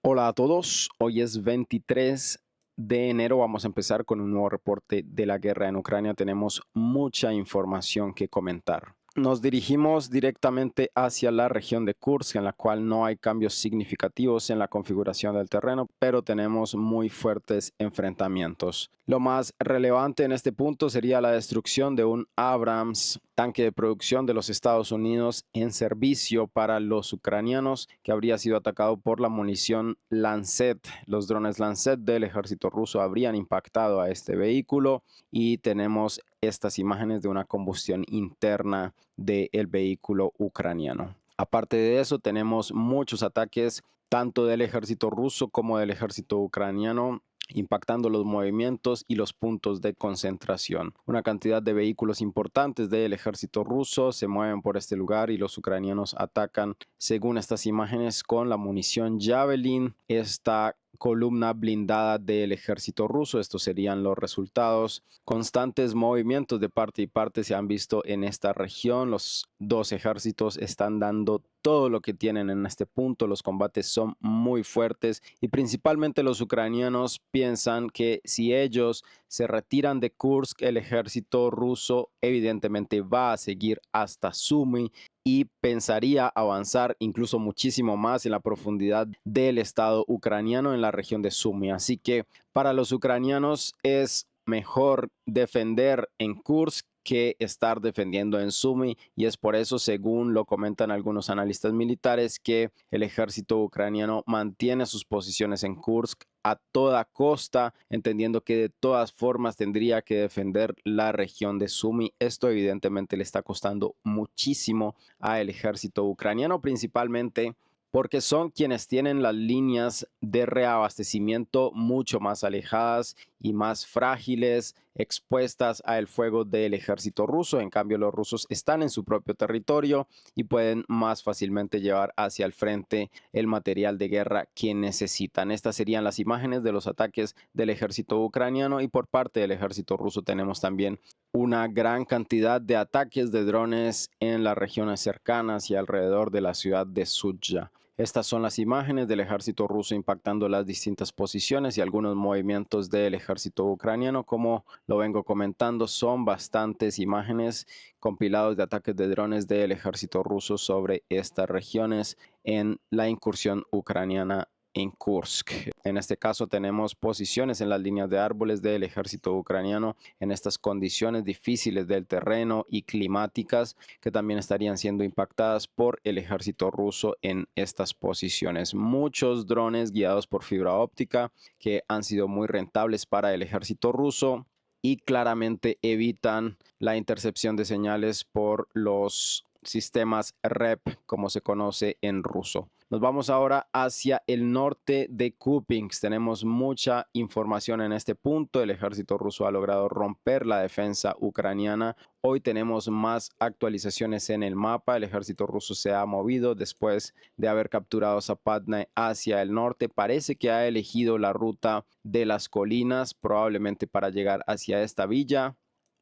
Hola a todos, hoy es 23 de enero, vamos a empezar con un nuevo reporte de la guerra en Ucrania. Tenemos mucha información que comentar. Nos dirigimos directamente hacia la región de Kursk, en la cual no hay cambios significativos en la configuración del terreno, pero tenemos muy fuertes enfrentamientos. Lo más relevante en este punto sería la destrucción de un Abrams, tanque de producción de los Estados Unidos en servicio para los ucranianos, que habría sido atacado por la munición Lancet. Los drones Lancet del ejército ruso habrían impactado a este vehículo y tenemos estas imágenes de una combustión interna del vehículo ucraniano. Aparte de eso, tenemos muchos ataques tanto del ejército ruso como del ejército ucraniano, impactando los movimientos y los puntos de concentración. Una cantidad de vehículos importantes del ejército ruso se mueven por este lugar y los ucranianos atacan, según estas imágenes, con la munición Javelin. Esta columna blindada del ejército ruso. Estos serían los resultados. Constantes movimientos de parte y parte se han visto en esta región. Los dos ejércitos están dando todo lo que tienen en este punto. Los combates son muy fuertes y principalmente los ucranianos piensan que si ellos se retiran de Kursk, el ejército ruso evidentemente va a seguir hasta Sumy y pensaría avanzar incluso muchísimo más en la profundidad del estado ucraniano en la región de Sumy. Así que para los ucranianos es mejor defender en Kursk que estar defendiendo en Sumy, y es por eso, según lo comentan algunos analistas militares, que el ejército ucraniano mantiene sus posiciones en Kursk a toda costa, entendiendo que de todas formas tendría que defender la región de Sumy. Esto evidentemente le está costando muchísimo al ejército ucraniano, principalmente porque son quienes tienen las líneas de reabastecimiento mucho más alejadas y más frágiles, expuestas al fuego del ejército ruso. En cambio, los rusos están en su propio territorio y pueden más fácilmente llevar hacia el frente el material de guerra que necesitan. Estas serían las imágenes de los ataques del ejército ucraniano, y por parte del ejército ruso tenemos también una gran cantidad de ataques de drones en las regiones cercanas y alrededor de la ciudad de Sudzha. Estas son las imágenes del ejército ruso impactando las distintas posiciones y algunos movimientos del ejército ucraniano. Como lo vengo comentando, son bastantes imágenes compilados de ataques de drones del ejército ruso sobre estas regiones en la incursión ucraniana en Kursk. En este caso tenemos posiciones en las líneas de árboles del ejército ucraniano en estas condiciones difíciles del terreno y climáticas, que también estarían siendo impactadas por el ejército ruso en estas posiciones. Muchos drones guiados por fibra óptica que han sido muy rentables para el ejército ruso y claramente evitan la intercepción de señales por los sistemas REP, como se conoce en ruso. Nos vamos ahora hacia el norte de Kupiansk. Tenemos mucha información en este punto. El ejército ruso ha logrado romper la defensa ucraniana. Hoy tenemos más actualizaciones en el mapa. El ejército ruso se ha movido después de haber capturado Zapadne hacia el norte. Parece que ha elegido la ruta de las colinas, probablemente para llegar hacia esta villa.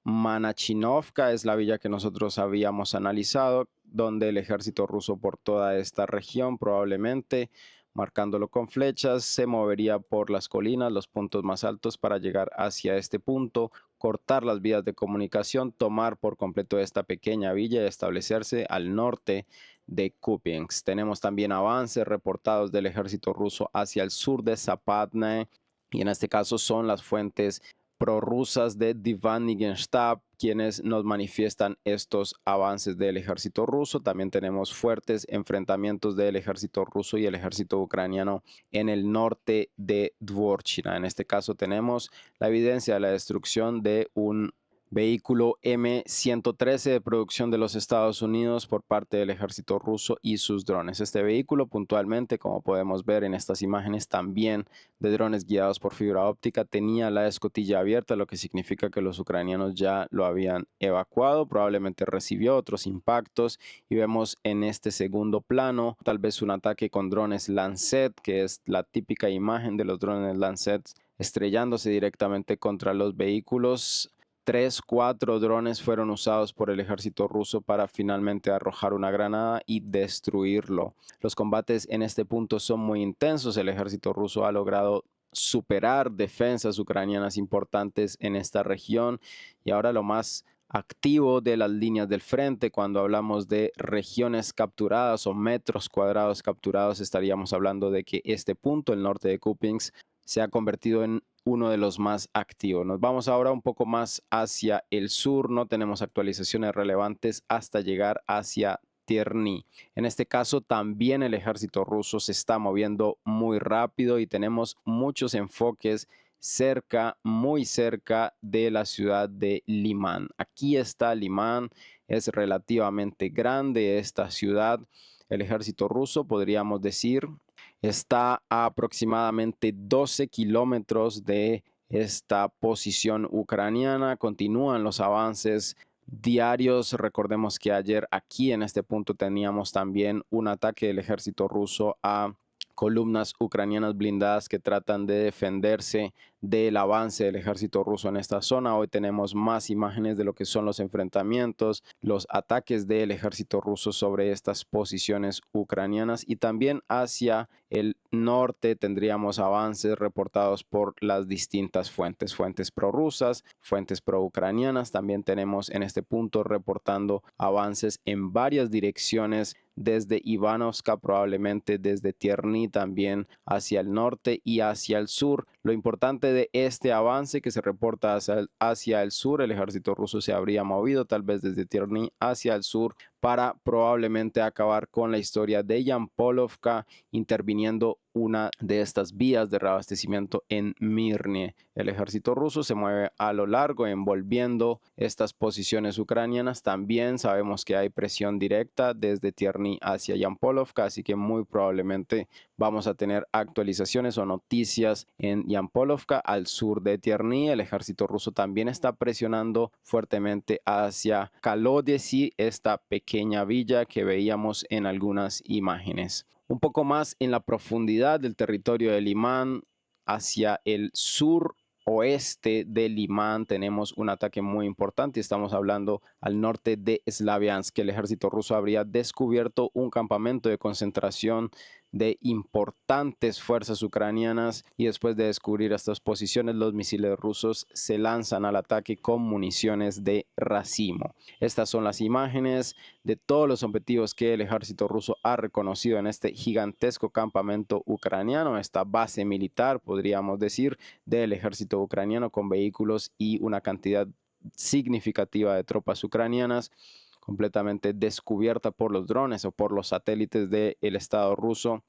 Manachinovka es la villa que nosotros habíamos analizado, donde el ejército ruso por toda esta región, probablemente marcándolo con flechas, se movería por las colinas, los puntos más altos, para llegar hacia este punto, cortar las vías de comunicación, tomar por completo esta pequeña villa y establecerse al norte de Kupiansk. Tenemos también avances reportados del ejército ruso hacia el sur de Zapadne, y en este caso son las fuentes prorrusas de Divan-Nigenshtab quienes nos manifiestan estos avances del ejército ruso. También tenemos fuertes enfrentamientos del ejército ruso y el ejército ucraniano en el norte de Dvorchina. En este caso tenemos la evidencia de la destrucción de un vehículo M113 de producción de los Estados Unidos por parte del ejército ruso y sus drones. Este vehículo puntualmente, como podemos ver en estas imágenes también de drones guiados por fibra óptica, tenía la escotilla abierta, lo que significa que los ucranianos ya lo habían evacuado. Probablemente recibió otros impactos y vemos en este segundo plano tal vez un ataque con drones Lancet, que es la típica imagen de los drones Lancet estrellándose directamente contra los vehículos 3, 4 drones fueron usados por el ejército ruso para finalmente arrojar una granada y destruirlo. Los combates en este punto son muy intensos. El ejército ruso ha logrado superar defensas ucranianas importantes en esta región y ahora lo más activo de las líneas del frente, cuando hablamos de regiones capturadas o metros cuadrados capturados, estaríamos hablando de que este punto, el norte de Kupiansk, se ha convertido en uno de los más activos. Nos vamos ahora un poco más hacia el sur. No tenemos actualizaciones relevantes hasta llegar hacia Tierny. En este caso también el ejército ruso se está moviendo muy rápido y tenemos muchos enfoques cerca, muy cerca de la ciudad de Limán. Aquí está Limán, es relativamente grande esta ciudad. El ejército ruso, podríamos decir, está a aproximadamente 12 kilómetros de esta posición ucraniana. Continúan los avances diarios. Recordemos que ayer aquí en este punto teníamos también un ataque del ejército ruso a columnas ucranianas blindadas que tratan de defenderse del avance del ejército ruso en esta zona. Hoy tenemos más imágenes de lo que son los enfrentamientos, los ataques del ejército ruso sobre estas posiciones ucranianas, y también hacia el norte tendríamos avances reportados por las distintas fuentes prorrusas, fuentes pro-ucranianas. También tenemos en este punto reportando avances en varias direcciones desde Ivanovska, probablemente desde Tierny también hacia el norte y hacia el sur. Lo importante de este avance que se reporta hacia el sur, el ejército ruso se habría movido tal vez desde Tierny hacia el sur para probablemente acabar con la historia de Yampolovka, interviniendo una de estas vías de reabastecimiento en Mirny. El ejército ruso se mueve a lo largo envolviendo estas posiciones ucranianas. También sabemos que hay presión directa desde Tierny hacia Yampolovka, así que muy probablemente vamos a tener actualizaciones o noticias en Yampolovka, al sur de Tierny. El ejército ruso también está presionando fuertemente hacia Kalodesi, esta pequeña villa que veíamos en algunas imágenes. Un poco más en la profundidad del territorio de Limán, hacia el sur oeste de Limán, tenemos un ataque muy importante. Estamos hablando al norte de Slaviansk. El ejército ruso habría descubierto un campamento de concentración de importantes fuerzas ucranianas, y después de descubrir estas posiciones, los misiles rusos se lanzan al ataque con municiones de racimo. Estas son las imágenes de todos los objetivos que el ejército ruso ha reconocido en este gigantesco campamento ucraniano, esta base militar, podríamos decir, del ejército ucraniano, con vehículos y una cantidad significativa de tropas ucranianas, completamente descubierta por los drones o por los satélites del Estado ruso.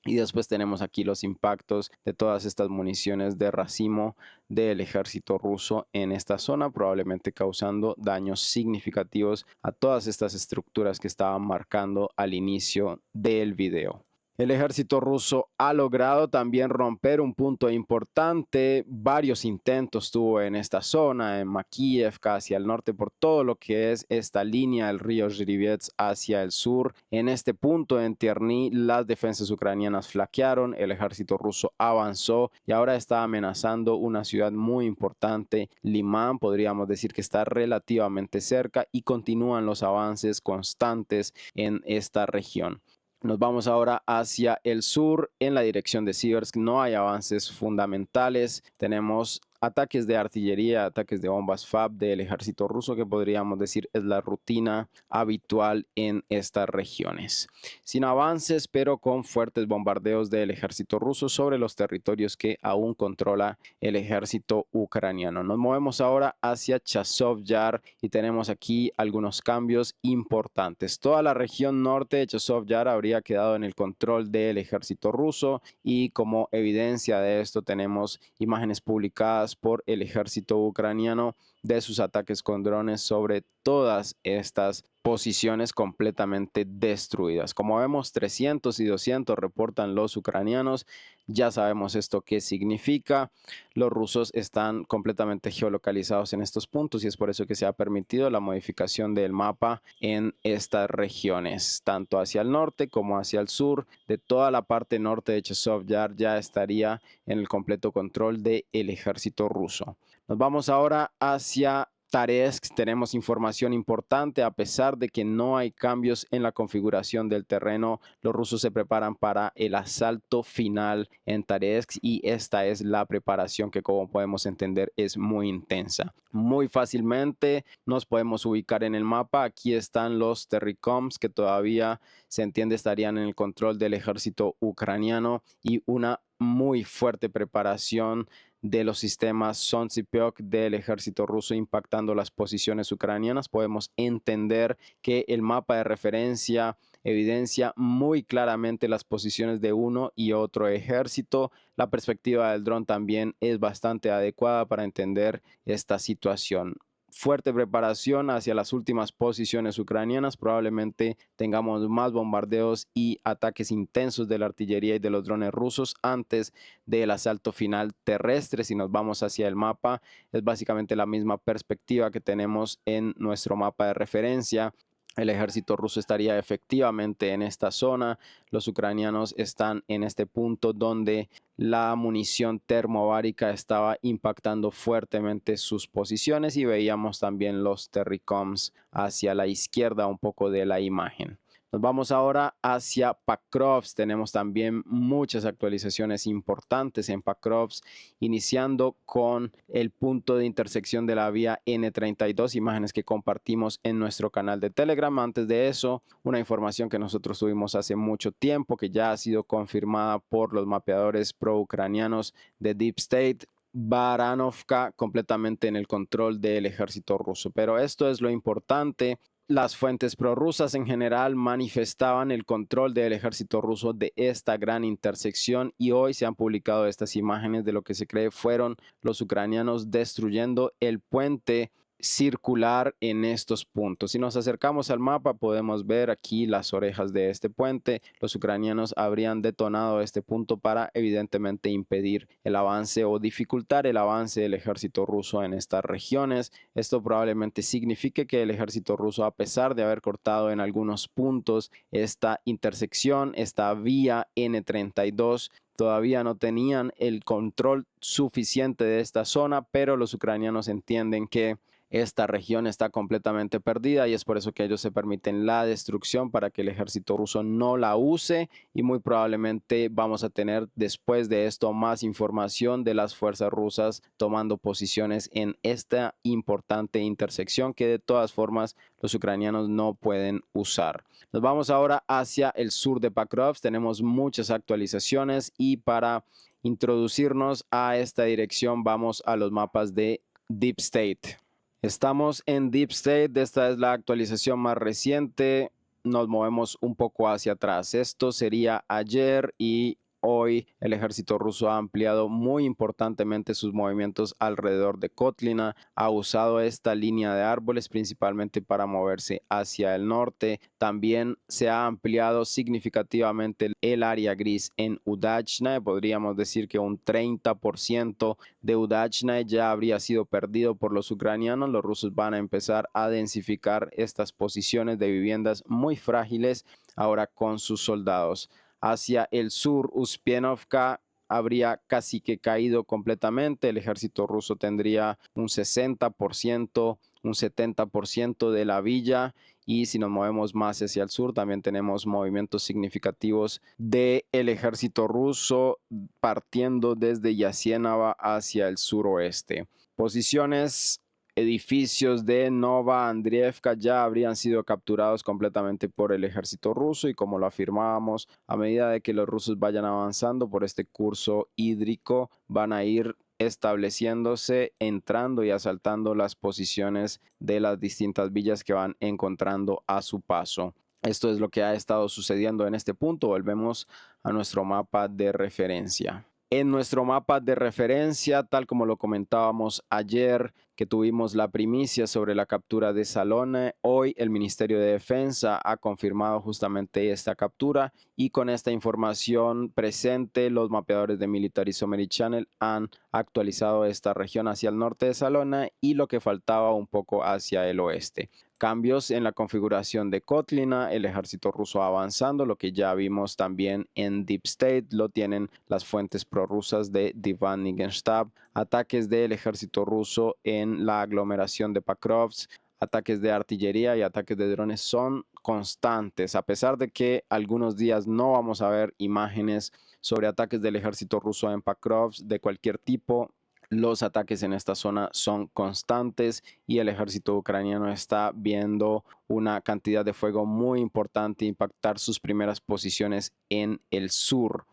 Y después tenemos aquí los impactos de todas estas municiones de racimo del ejército ruso en esta zona, probablemente causando daños significativos a todas estas estructuras que estaban marcando al inicio del video. El ejército ruso ha logrado también romper un punto importante. Varios intentos tuvo en esta zona, en Makiyevka, hacia el norte, por todo lo que es esta línea del río Zhirivetz hacia el sur. En este punto, en Tierny, las defensas ucranianas flaquearon, el ejército ruso avanzó y ahora está amenazando una ciudad muy importante. Limán, podríamos decir que está relativamente cerca, y continúan los avances constantes en esta región. Nos vamos ahora hacia el sur, en la dirección de Siversk. No hay avances fundamentales. Tenemos ataques de artillería, ataques de bombas FAB del ejército ruso, que podríamos decir es la rutina habitual en estas regiones. Sin avances, pero con fuertes bombardeos del ejército ruso sobre los territorios que aún controla el ejército ucraniano. Nos movemos ahora hacia Chazov Yar y tenemos aquí algunos cambios importantes. Toda la región norte de Chazov Yar habría quedado en el control del ejército ruso, y como evidencia de esto tenemos imágenes publicadas por el ejército ucraniano de sus ataques con drones sobre todas estas posiciones completamente destruidas. Como vemos, 300 y 200 reportan los ucranianos. Ya sabemos esto qué significa. Los rusos están completamente geolocalizados en estos puntos, y es por eso que se ha permitido la modificación del mapa en estas regiones, tanto hacia el norte como hacia el sur. De toda la parte norte de Chazov Yar ya estaría en el completo control del ejército ruso. Nos vamos ahora hacia Taresk tenemos información importante. A pesar de que no hay cambios en la configuración del terreno, los rusos se preparan para el asalto final en Taresk y esta es la preparación que, como podemos entender, es muy intensa. Muy fácilmente nos podemos ubicar en el mapa. Aquí están los Terrycoms que todavía se entiende estarían en el control del ejército ucraniano y una muy fuerte preparación de los sistemas Sontsipyok del ejército ruso impactando las posiciones ucranianas. Podemos entender que el mapa de referencia evidencia muy claramente las posiciones de uno y otro ejército. La perspectiva del dron también es bastante adecuada para entender esta situación. Fuerte preparación hacia las últimas posiciones ucranianas. Probablemente tengamos más bombardeos y ataques intensos de la artillería y de los drones rusos antes del asalto final terrestre. Si nos vamos hacia el mapa, es básicamente la misma perspectiva que tenemos en nuestro mapa de referencia. El ejército ruso estaría efectivamente en esta zona. Los ucranianos están en este punto donde la munición termobárica estaba impactando fuertemente sus posiciones y veíamos también los Terrycoms hacia la izquierda un poco de la imagen. Nos vamos ahora hacia Pakrovsk. Tenemos también muchas actualizaciones importantes en Pakrovsk, iniciando con el punto de intersección de la vía N32, imágenes que compartimos en nuestro canal de Telegram. Antes de eso, una información que nosotros tuvimos hace mucho tiempo, que ya ha sido confirmada por los mapeadores pro-ucranianos de Deep State. Baranovka completamente en el control del ejército ruso. Pero esto es lo importante. Las fuentes prorrusas en general manifestaban el control del ejército ruso de esta gran intersección y hoy se han publicado estas imágenes de lo que se cree fueron los ucranianos destruyendo el puente circular en estos puntos. Si nos acercamos al mapa podemos ver aquí las orejas de este puente. Los ucranianos habrían detonado este punto para evidentemente impedir el avance o dificultar el avance del ejército ruso en estas regiones. Esto probablemente signifique que el ejército ruso, a pesar de haber cortado en algunos puntos esta intersección, esta vía N32, todavía no tenían el control suficiente de esta zona, pero los ucranianos entienden que esta región está completamente perdida y es por eso que ellos se permiten la destrucción para que el ejército ruso no la use y muy probablemente vamos a tener después de esto más información de las fuerzas rusas tomando posiciones en esta importante intersección que de todas formas los ucranianos no pueden usar. Nos vamos ahora hacia el sur de Pakrovsk. Tenemos muchas actualizaciones y para introducirnos a esta dirección vamos a los mapas de Deep State. Estamos en Deep State, esta es la actualización más reciente, nos movemos un poco hacia atrás. Esto sería ayer y hoy el ejército ruso ha ampliado muy importantemente sus movimientos alrededor de Kotlina, ha usado esta línea de árboles principalmente para moverse hacia el norte. También se ha ampliado significativamente el área gris en Udachna. Podríamos decir que un 30% de Udachna ya habría sido perdido por los ucranianos. Los rusos van a empezar a densificar estas posiciones de viviendas muy frágiles ahora con sus soldados. Hacia el sur, Uspienovka habría casi que caído completamente. El ejército ruso tendría un 60%, un 70% de la villa. Y si nos movemos más hacia el sur, también tenemos movimientos significativos del ejército ruso partiendo desde Yasienava hacia el suroeste. Posiciones, edificios de Nova Andrievka ya habrían sido capturados completamente por el ejército ruso y como lo afirmábamos, a medida de que los rusos vayan avanzando por este curso hídrico, van a ir estableciéndose, entrando y asaltando las posiciones de las distintas villas que van encontrando a su paso. Esto es lo que ha estado sucediendo en este punto. Volvemos a nuestro mapa de referencia. En nuestro mapa de referencia, tal como lo comentábamos ayer, que tuvimos la primicia sobre la captura de Salone, hoy el Ministerio de Defensa ha confirmado justamente esta captura y con esta información presente, los mapeadores de Military Summary Channel han actualizado esta región hacia el norte de Salona y lo que faltaba un poco hacia el oeste. Cambios en la configuración de Kotlina, el ejército ruso avanzando, lo que ya vimos también en Deep State, lo tienen las fuentes prorrusas de Divan Nigenshtab, ataques del ejército ruso en en la aglomeración de Pakrovsk. Ataques de artillería y ataques de drones son constantes, a pesar de que algunos días no vamos a ver imágenes sobre ataques del ejército ruso en Pakrovsk de cualquier tipo. Los ataques en esta zona son constantes y el ejército ucraniano está viendo una cantidad de fuego muy importante impactar sus primeras posiciones en el sur.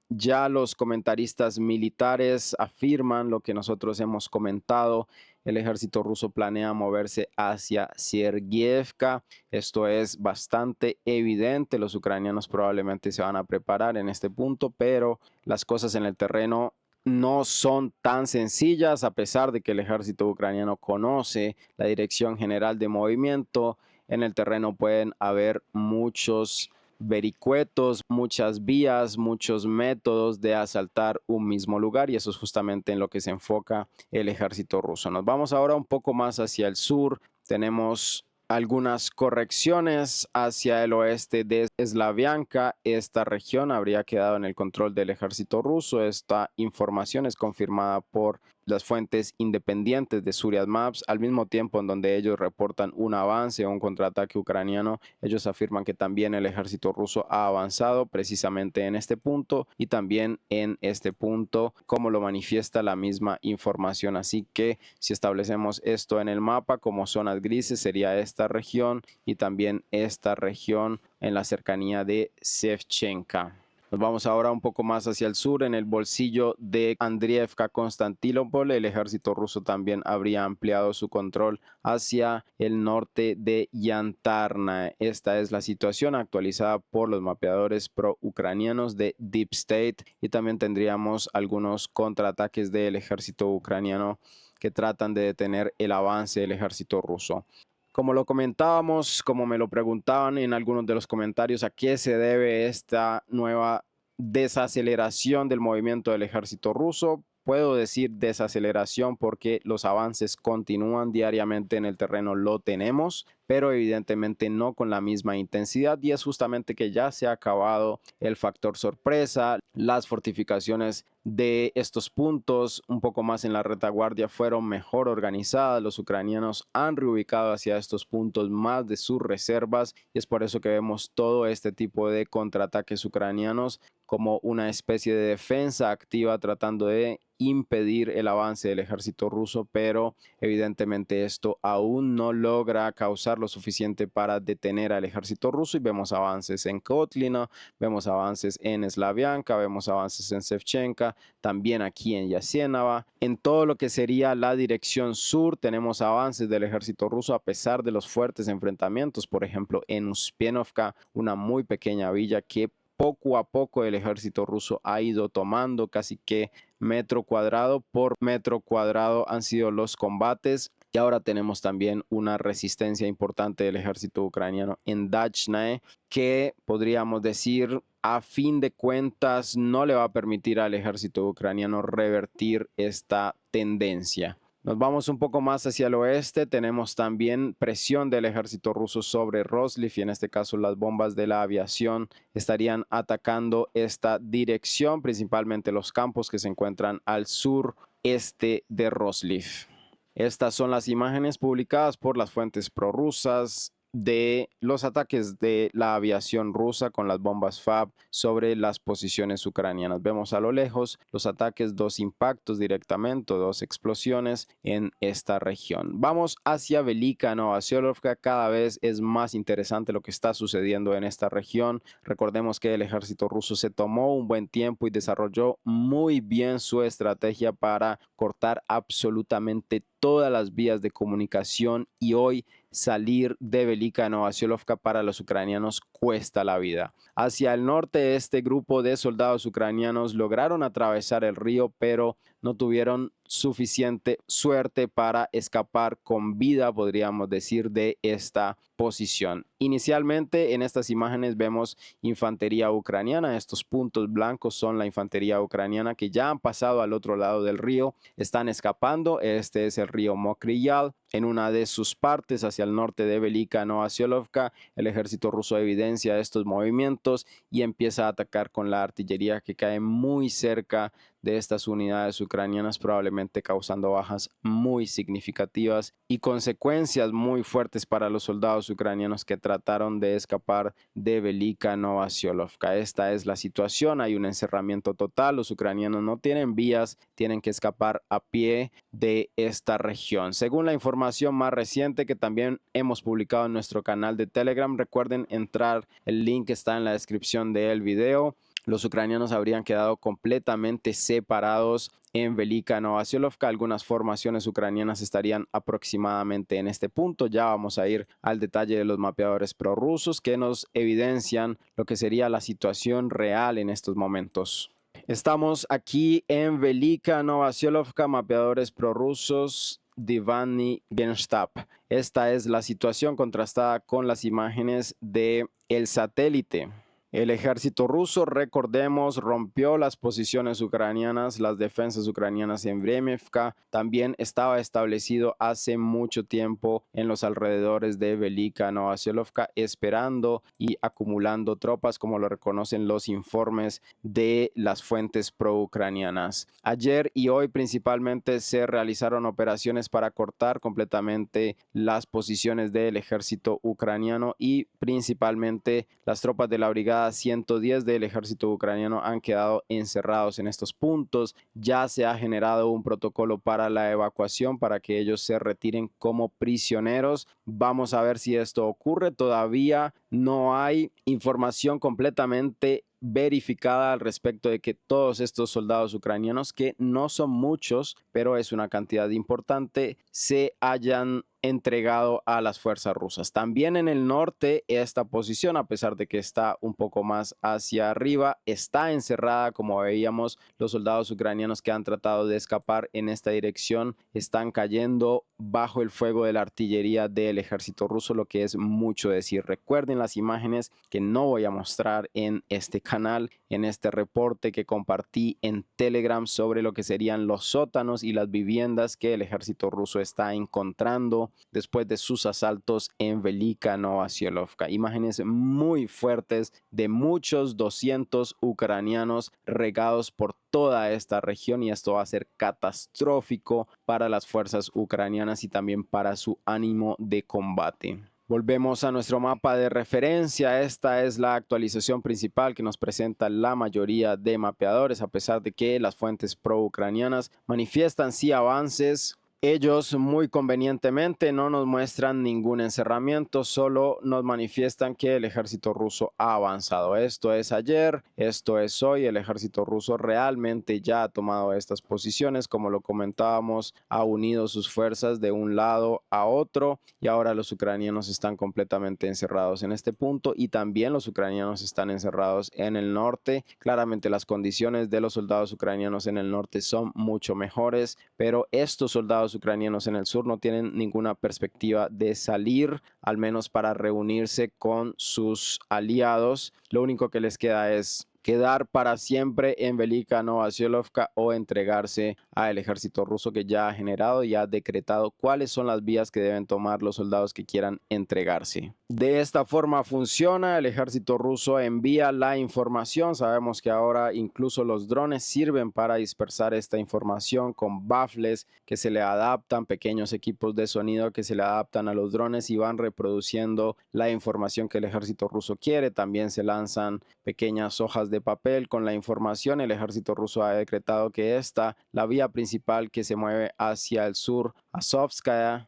Ya los comentaristas militares afirman lo que nosotros hemos comentado. El ejército ruso planea moverse hacia Siergievka. Esto es bastante evidente. Los ucranianos probablemente se van a preparar en este punto, pero las cosas en el terreno no son tan sencillas, a pesar de que el ejército ucraniano conoce la dirección general de movimiento. En el terreno pueden haber muchos vericuetos, muchas vías, muchos métodos de asaltar un mismo lugar, y eso es justamente en lo que se enfoca el ejército ruso. Nos vamos ahora un poco más hacia el sur. Tenemos algunas correcciones hacia el oeste de Slavianka. Esta región habría quedado en el control del ejército ruso. Esta información es confirmada por las fuentes independientes de Suriat Maps, al mismo tiempo en donde ellos reportan un avance o un contraataque ucraniano. Ellos afirman que también el ejército ruso ha avanzado precisamente en este punto y también en este punto, como lo manifiesta la misma información. Así que si establecemos esto en el mapa como zonas grises, sería esta región y también esta región en la cercanía de Shevchenka. Nos vamos ahora un poco más hacia el sur, en el bolsillo de Andriivka, Konstantinopol. El ejército ruso también habría ampliado su control hacia el norte de Yantarna. Esta es la situación actualizada por los mapeadores pro-ucranianos de Deep State, y también tendríamos algunos contraataques del ejército ucraniano que tratan de detener el avance del ejército ruso. Como lo comentábamos, como me lo preguntaban en algunos de los comentarios, ¿a qué se debe esta nueva desaceleración del movimiento del ejército ruso? Puedo decir desaceleración porque los avances continúan diariamente en el terreno, lo tenemos, pero evidentemente no con la misma intensidad, y es justamente que ya se ha acabado el factor sorpresa. Las fortificaciones de estos puntos un poco más en la retaguardia fueron mejor organizadas. Los ucranianos han reubicado hacia estos puntos más de sus reservas, y es por eso que vemos todo este tipo de contraataques ucranianos como una especie de defensa activa tratando de impedir el avance del ejército ruso, pero evidentemente esto aún no logra causar lo suficiente para detener al ejército ruso, y vemos avances en Kotlino, vemos avances en Slavianka, vemos avances en Shevchenka, también aquí en Yasenava. En todo lo que sería la dirección sur tenemos avances del ejército ruso a pesar de los fuertes enfrentamientos, por ejemplo en Uspienovka, una muy pequeña villa que poco a poco el ejército ruso ha ido tomando. Casi que metro cuadrado por metro cuadrado han sido los combates, y ahora tenemos también una resistencia importante del ejército ucraniano en Dachnae, que podríamos decir a fin de cuentas no le va a permitir al ejército ucraniano revertir esta tendencia. Nos vamos un poco más hacia el oeste. Tenemos también presión del ejército ruso sobre Roslif, y en este caso las bombas de la aviación estarían atacando esta dirección, principalmente los campos que se encuentran al sureste de Roslif. Estas son las imágenes publicadas por las fuentes prorrusas de los ataques de la aviación rusa con las bombas FAB sobre las posiciones ucranianas. Vemos a lo lejos los ataques, dos impactos directamente, dos explosiones en esta región. Vamos hacia Velika Novoselovka. Cada vez es más interesante lo que está sucediendo en esta región. Recordemos que el ejército ruso se tomó un buen tiempo y desarrolló muy bien su estrategia para cortar absolutamente todas las vías de comunicación, y hoy salir de Velika Novoselovka para los ucranianos cuesta la vida. Hacia el norte, este grupo de soldados ucranianos lograron atravesar el río, pero no tuvieron suficiente suerte para escapar con vida, podríamos decir, de esta posición. Inicialmente en estas imágenes vemos infantería ucraniana. Estos puntos blancos son la infantería ucraniana que ya han pasado al otro lado del río, están escapando. Este es el río Mokryal. En una de sus partes hacia el norte de Velika Novoselovka, el ejército ruso evidencia estos movimientos y empieza a atacar con la artillería que cae muy cerca de estas unidades ucranianas, probablemente causando bajas muy significativas y consecuencias muy fuertes para los soldados ucranianos que trataron de escapar de Velika Novasiolkovka. Esta es la situación, hay un encerramiento total, los ucranianos no tienen vías, tienen que escapar a pie de esta región. Según la información más reciente que también hemos publicado en nuestro canal de Telegram, recuerden entrar, el link está en la descripción del video. Los ucranianos habrían quedado completamente separados en Velika Novasiolkovka. Algunas formaciones ucranianas estarían aproximadamente en este punto. Ya vamos a ir al detalle de los mapeadores prorrusos que nos evidencian lo que sería la situación real en estos momentos. Estamos aquí en Velika Novasiolkovka, mapeadores prorrusos. Divani Genstab. Esta es la situación contrastada con las imágenes de el satélite. El ejército ruso, recordemos, rompió las posiciones ucranianas, las defensas ucranianas en Vremivka. También estaba establecido hace mucho tiempo en los alrededores de Velika Novasiolkovka, esperando y acumulando tropas, como lo reconocen los informes de las fuentes pro-ucranianas. Ayer y hoy principalmente se realizaron operaciones para cortar completamente las posiciones del ejército ucraniano y principalmente las tropas de la brigada 110 del ejército ucraniano han quedado encerrados en estos puntos. Ya se ha generado un protocolo para la evacuación para que ellos se retiren como prisioneros. Vamos a ver si esto ocurre. Todavía no hay información completamente verificada al respecto de que todos estos soldados ucranianos, que no son muchos, pero es una cantidad importante, se hayan entregado a las fuerzas rusas. También en el norte, esta posición, a pesar de que está un poco más hacia arriba, está encerrada. Como veíamos, los soldados ucranianos que han tratado de escapar en esta dirección están cayendo bajo el fuego de la artillería del ejército ruso, lo que es mucho decir. Recuerden las imágenes que no voy a mostrar en este canal, en este reporte que compartí en Telegram sobre lo que serían los sótanos y las viviendas que el ejército ruso está encontrando después de sus asaltos en Velika Novasiolkovka. Imágenes muy fuertes de muchos 200 ucranianos regados por toda esta región, y esto va a ser catastrófico para las fuerzas ucranianas y también para su ánimo de combate. Volvemos a nuestro mapa de referencia. Esta es la actualización principal que nos presenta la mayoría de mapeadores, a pesar de que las fuentes pro-ucranianas manifiestan sí avances. Ellos muy convenientemente no nos muestran ningún encerramiento, solo nos manifiestan que el ejército ruso ha avanzado. Esto es ayer, esto es hoy. El ejército ruso realmente ya ha tomado estas posiciones, como lo comentábamos, ha unido sus fuerzas de un lado a otro y ahora los ucranianos están completamente encerrados en este punto y también los ucranianos están encerrados en el norte. Claramente las condiciones de los soldados ucranianos en el norte son mucho mejores, pero estos soldados ucranianos en el sur no tienen ninguna perspectiva de salir, al menos para reunirse con sus aliados. Lo único que les queda es quedar para siempre en Velika Novasiolkovka o entregarse al ejército ruso, que ya ha generado y ha decretado cuáles son las vías que deben tomar los soldados que quieran entregarse. De esta forma funciona. El ejército ruso envía la información. Sabemos que ahora incluso los drones sirven para dispersar esta información con baffles que se le adaptan, pequeños equipos de sonido que se le adaptan a los drones y van reproduciendo la información que el ejército ruso quiere. También se lanzan pequeñas hojas de papel con la información. El ejército ruso ha decretado que la vía principal que se mueve hacia el sur, Azovskaya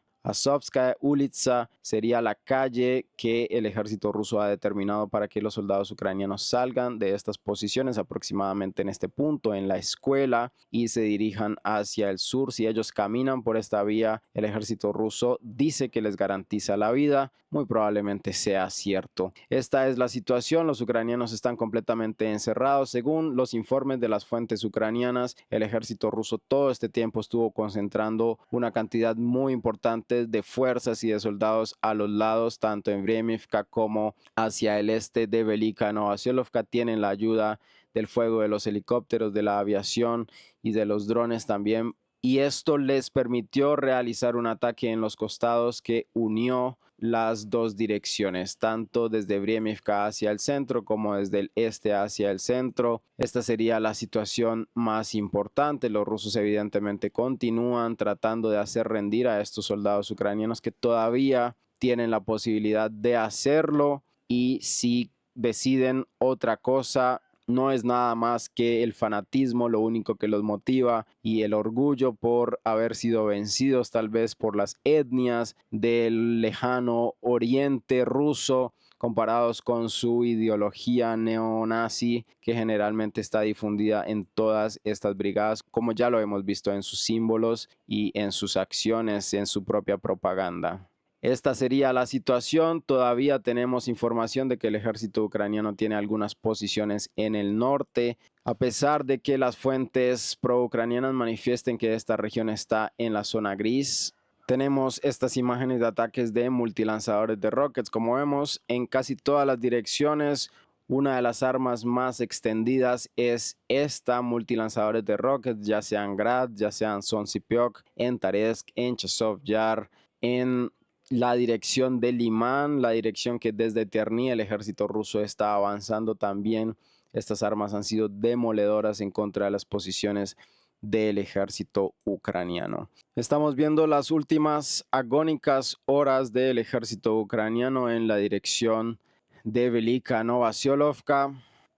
Ulitsa, sería la calle que el ejército ruso ha determinado para que los soldados ucranianos salgan de estas posiciones aproximadamente en este punto, en la escuela, y se dirijan hacia el sur. Si ellos caminan por esta vía, el ejército ruso dice que les garantiza la vida. Muy probablemente sea cierto. Esta es la situación. Los ucranianos están completamente encerrados. Según los informes de las fuentes ucranianas, el ejército ruso todo este tiempo estuvo concentrando una cantidad muy importante de fuerzas y de soldados a los lados, tanto en Vremivka como hacia el este de Velika Novasiolkovka. Tienen la ayuda del fuego de los helicópteros, de la aviación y de los drones también y esto les permitió realizar un ataque en los costados que unió las dos direcciones, tanto desde Vriemivka hacia el centro como desde el este hacia el centro. Esta sería la situación más importante. Los rusos evidentemente continúan tratando de hacer rendir a estos soldados ucranianos que todavía tienen la posibilidad de hacerlo, y si deciden otra cosa, no es nada más que el fanatismo lo único que los motiva, y el orgullo por haber sido vencidos tal vez por las etnias del lejano oriente ruso, comparados con su ideología neonazi que generalmente está difundida en todas estas brigadas, como ya lo hemos visto en sus símbolos y en sus acciones, en su propia propaganda. Esta sería la situación. Todavía tenemos información de que el ejército ucraniano tiene algunas posiciones en el norte, a pesar de que las fuentes pro-ucranianas manifiesten que esta región está en la zona gris. Tenemos estas imágenes de ataques de multilanzadores de rockets. Como vemos, en casi todas las direcciones, una de las armas más extendidas es esta, multilanzadores de rockets, ya sean Grad, ya sean Sonsipiok, en Taretsk, en Chazov Yar, en la dirección de Limán, la dirección que desde Terni el ejército ruso está avanzando también. Estas armas han sido demoledoras en contra de las posiciones del ejército ucraniano. Estamos viendo las últimas agónicas horas del ejército ucraniano en la dirección de Velika Novosyolovka.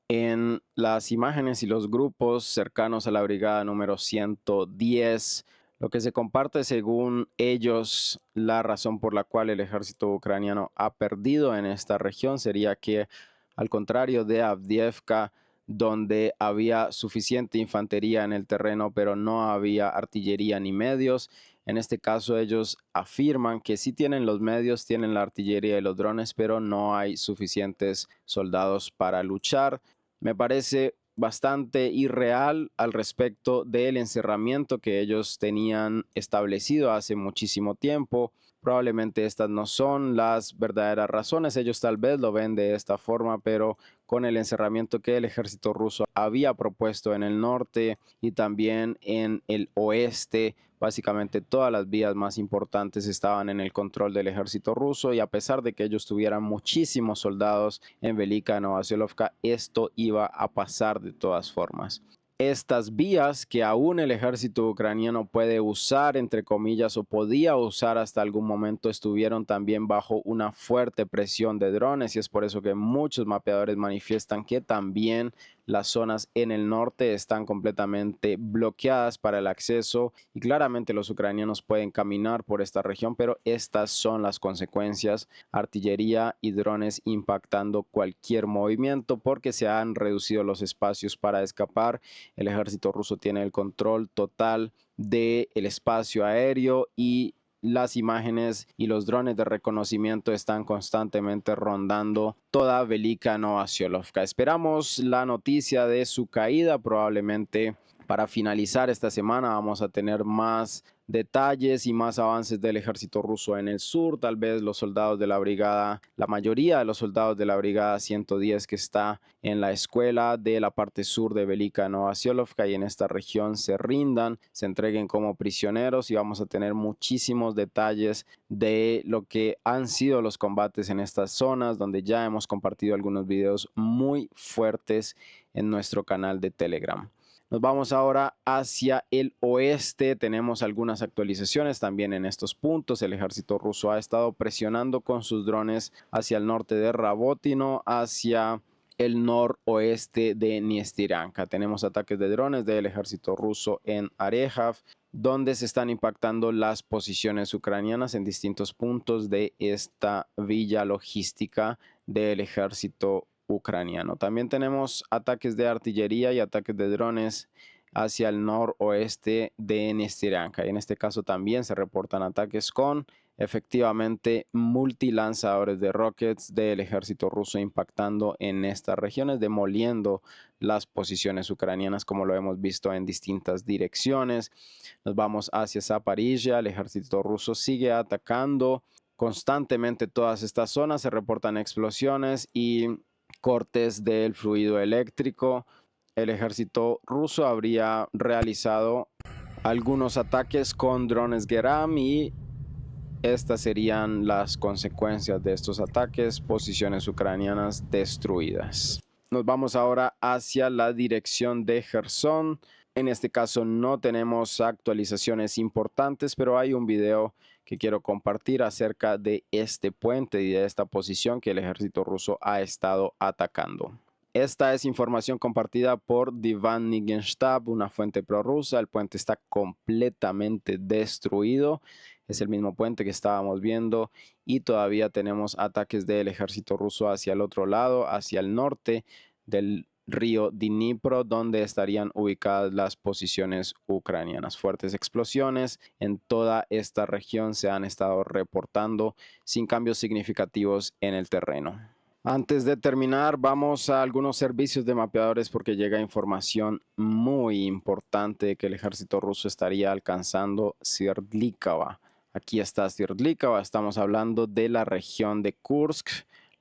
En las imágenes y los grupos cercanos a la brigada número 110, lo que se comparte según ellos, la razón por la cual el ejército ucraniano ha perdido en esta región sería que, al contrario de Avdiivka, donde había suficiente infantería en el terreno, pero no había artillería ni medios, en este caso ellos afirman que sí tienen los medios, tienen la artillería y los drones, pero no hay suficientes soldados para luchar. Me parece bastante irreal al respecto del encerramiento que ellos tenían establecido hace muchísimo tiempo. Probablemente estas no son las verdaderas razones. Ellos tal vez lo ven de esta forma, pero con el encerramiento que el ejército ruso había propuesto en el norte y también en el oeste, básicamente todas las vías más importantes estaban en el control del ejército ruso, y a pesar de que ellos tuvieran muchísimos soldados en Velika Novosyolovka, esto iba a pasar de todas formas. Estas vías que aún el ejército ucraniano puede usar, entre comillas, o podía usar hasta algún momento, estuvieron también bajo una fuerte presión de drones, y es por eso que muchos mapeadores manifiestan que también las zonas en el norte están completamente bloqueadas para el acceso, y claramente los ucranianos pueden caminar por esta región, pero estas son las consecuencias: artillería y drones impactando cualquier movimiento porque se han reducido los espacios para escapar. El ejército ruso tiene el control total del espacio aéreo, y las imágenes y los drones de reconocimiento están constantemente rondando toda Velika Novosyolovka. Esperamos la noticia de su caída. Probablemente para finalizar esta semana vamos a tener más detalles y más avances del ejército ruso en el sur. Tal vez los soldados de la brigada, la mayoría de los soldados de la brigada 110 que está en la escuela de la parte sur de Velika Novosyolovka y en esta región, se rindan, se entreguen como prisioneros, y vamos a tener muchísimos detalles de lo que han sido los combates en estas zonas, donde ya hemos compartido algunos videos muy fuertes en nuestro canal de Telegram. Nos vamos ahora hacia el oeste. Tenemos algunas actualizaciones también en estos puntos. El ejército ruso ha estado presionando con sus drones hacia el norte de Rabotino, hacia el noroeste de Niestiranka. Tenemos ataques de drones del ejército ruso en Arejav, donde se están impactando las posiciones ucranianas en distintos puntos de esta villa logística del ejército ucraniano. También tenemos ataques de artillería y ataques de drones hacia el noroeste de Niestiranka. Y en este caso también se reportan ataques con efectivamente multilanzadores de rockets del ejército ruso impactando en estas regiones, demoliendo las posiciones ucranianas, como lo hemos visto en distintas direcciones. Nos vamos hacia Zaporizhia. El ejército ruso sigue atacando constantemente todas estas zonas. Se reportan explosiones y cortes del fluido eléctrico. El ejército ruso habría realizado algunos ataques con drones Geram y estas serían las consecuencias de estos ataques, posiciones ucranianas destruidas. Nos vamos ahora hacia la dirección de Gerson. En este caso no tenemos actualizaciones importantes, pero hay un video que quiero compartir acerca de este puente y de esta posición que el ejército ruso ha estado atacando. Esta es información compartida por Divan Nigenstab, una fuente prorrusa. El puente está completamente destruido. Es el mismo puente que estábamos viendo y todavía tenemos ataques del ejército ruso hacia el otro lado, hacia el norte del río Dnipro, donde estarían ubicadas las posiciones ucranianas. Fuertes explosiones en toda esta región se han estado reportando sin cambios significativos en el terreno. Antes de terminar, vamos a algunos servicios de mapeadores porque llega información muy importante que el ejército ruso estaría alcanzando Sverdlikava. Aquí está Sverdlikava, estamos hablando de la región de Kursk,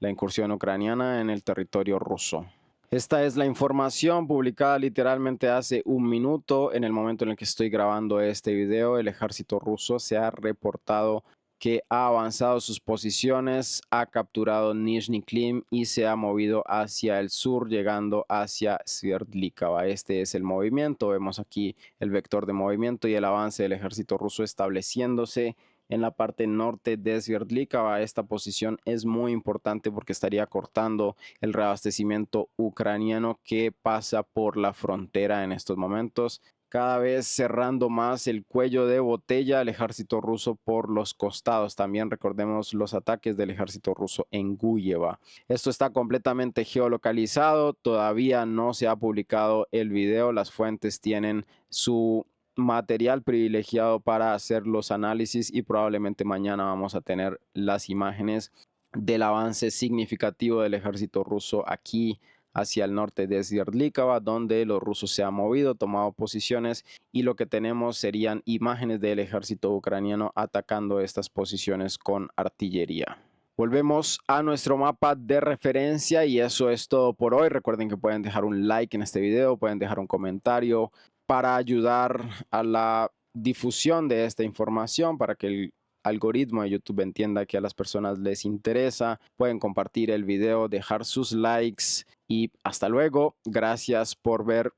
la incursión ucraniana en el territorio ruso. Esta es la información publicada literalmente hace un minuto. En el momento en el que estoy grabando este video, el ejército ruso se ha reportado que ha avanzado sus posiciones, ha capturado Nizhny Klim y se ha movido hacia el sur, llegando hacia Sverdlikava. Este es el movimiento. Vemos aquí el vector de movimiento y el avance del ejército ruso estableciéndose en la parte norte de Sverdlikava. Esta posición es muy importante porque estaría cortando el reabastecimiento ucraniano que pasa por la frontera en estos momentos, cada vez cerrando más el cuello de botella al ejército ruso por los costados. También recordemos los ataques del ejército ruso en Guyeva. Esto está completamente geolocalizado, todavía no se ha publicado el video, las fuentes tienen su material privilegiado para hacer los análisis y probablemente mañana vamos a tener las imágenes del avance significativo del ejército ruso aquí hacia el norte de Sverdlikava, donde los rusos se han movido, tomado posiciones y lo que tenemos serían imágenes del ejército ucraniano atacando estas posiciones con artillería. Volvemos a nuestro mapa de referencia y eso es todo por hoy. Recuerden que pueden dejar un like en este video, pueden dejar un comentario para ayudar a la difusión de esta información, para que el algoritmo de YouTube entienda que a las personas les interesa. Pueden compartir el video, dejar sus likes y hasta luego. Gracias por ver